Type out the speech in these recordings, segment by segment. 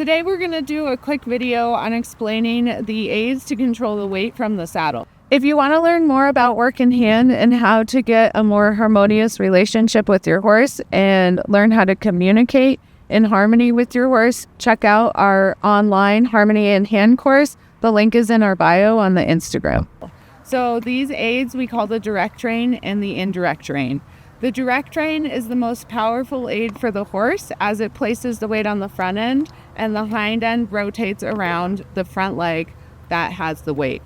Today we're going to do a quick video on explaining the aids to control the weight from the saddle. If you want to learn more about work in hand and how to get a more harmonious relationship with your horse and learn how to communicate in harmony with your horse, check out our online Harmony in Hand course. The link is in our bio on the Instagram. So these aids we call the Direct Rein and the Indirect Rein. The Direct Rein is the most powerful aid for the horse as it places the weight on the front end and the hind end rotates around the front leg that has the weight.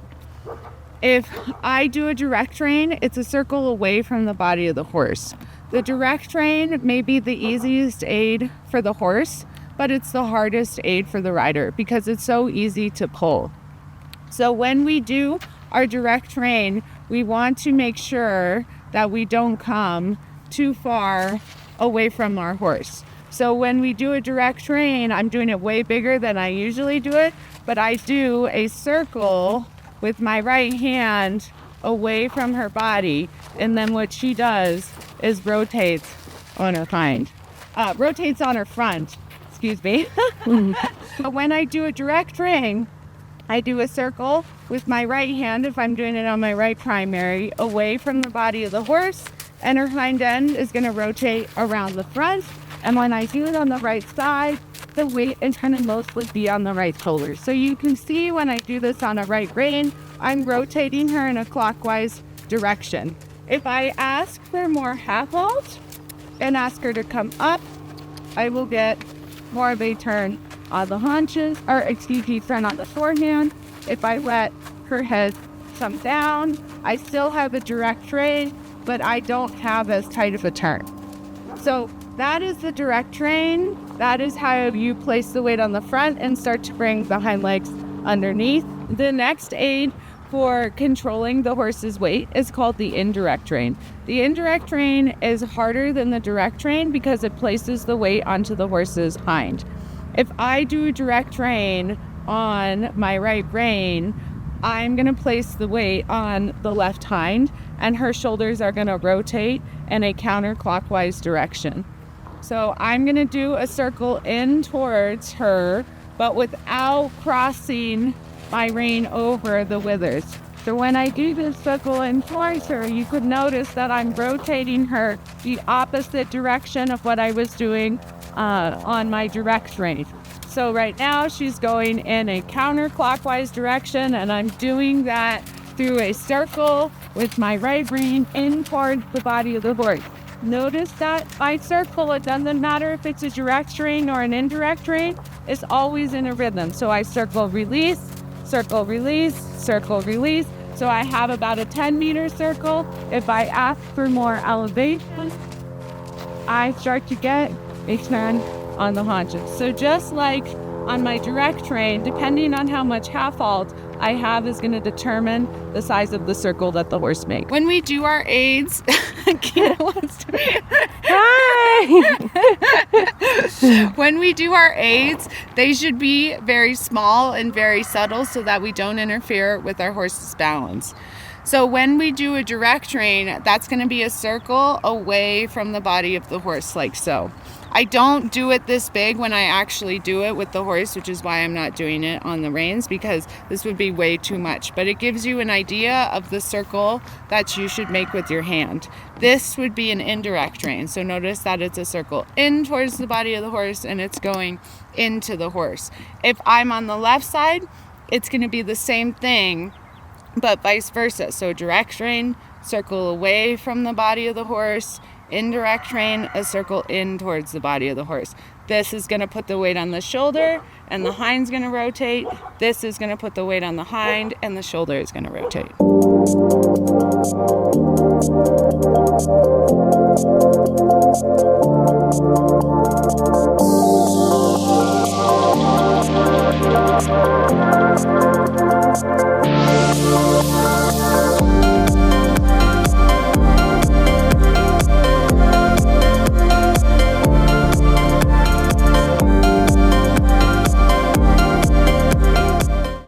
If I do a Direct Rein, it's a circle away from the body of the horse. The Direct Rein may be the easiest aid for the horse, but it's the hardest aid for the rider because it's so easy to pull. So when we do our Direct Rein, we want to make sure that we don't come too far away from our horse. So when we do a Direct Rein, I'm doing it way bigger than I usually do it, but I do a circle with my right hand away from her body, and then what she does is rotates on her front, excuse me. But when I do a Direct Rein, I do a circle with my right hand, if I'm doing it on my right primary, away from the body of the horse, and her hind end is going to rotate around the front. And when I do it on the right side, the weight is going to mostly be on the right shoulder. So you can see when I do this on a right rein, I'm rotating her in a clockwise direction. If I ask for more half halt and ask her to come up, I will get more of a turn on the haunches, turn on the forehand. If I let her head come down, I still have a Direct Rein, but I don't have as tight of a turn. So that is the Direct Rein. That is how you place the weight on the front and start to bring the hind legs underneath. The next aid for controlling the horse's weight is called the Indirect Rein. The Indirect Rein is harder than the Direct Rein because it places the weight onto the horse's hind. If I do a Direct Rein on my right rein, I'm going to place the weight on the left hind, and her shoulders are going to rotate in a counterclockwise direction. So I'm going to do a circle in towards her, but without crossing my rein over the withers. So when I do this circle in towards her, you could notice that I'm rotating her the opposite direction of what I was doing on my Direct Rein. So right now she's going in a counterclockwise direction, and I'm doing that through a circle with my right rein in towards the body of the horse. Notice that my circle, it doesn't matter if it's a Direct Rein or an Indirect Rein, it's always in a rhythm. So I circle, release, circle, release, circle, release. So I have about a 10-meter circle. If I ask for more elevation, I start to get a turn on the haunches. So just like on my Direct Rein, depending on how much half halt I have is going to determine the size of the circle that the horse makes. When we do our aids, when we do our aids, they should be very small and very subtle so that we don't interfere with our horse's balance. So when we do a Direct Rein, that's going to be a circle away from the body of the horse, like so. I don't do it this big when I actually do it with the horse, which is why I'm not doing it on the reins, because this would be way too much. But it gives you an idea of the circle that you should make with your hand. This would be an Indirect Rein. So notice that it's a circle in towards the body of the horse and it's going into the horse. If I'm on the left side, it's going to be the same thing, but vice versa. So Direct Rein, circle away from the body of the horse. Indirect Rein, a circle in towards the body of the horse. This is going to put the weight on the shoulder and the hind's going to rotate. This is going to put the weight on the hind and the shoulder is going to rotate.